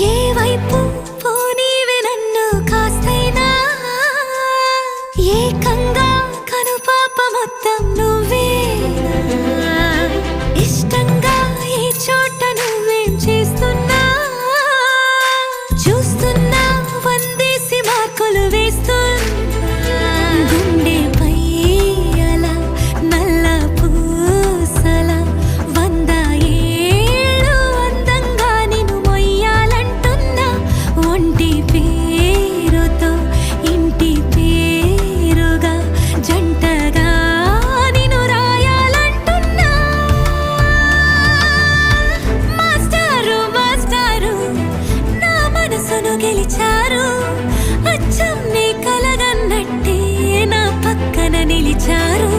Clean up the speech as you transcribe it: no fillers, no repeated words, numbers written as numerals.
ఏ వైపు పోనీవి నన్ను కాస్తైనా ఏకంగా కనుపాప మొత్తం నువ్వేనా ఇష్టంగా ఈ చోట నువ్వేం చేస్తున్నా చూస్తున్నా వందేసి మార్కులు వేస్తున్నా గుండెపై అలా నల్ల పూసల 100 ఏళ్ళు అందంగా నిన్ను మొయ్యాలంటున్నా ఒంటి పేరుతో ఇంటి పేరుగా జంటగా నిన్ను రాయాలంటున్నా మాస్టారు మాస్టారు నా మనసును గెలిచారు అచ్చం నీ కలగన్నట్టే నా పక్కన నిలిచారు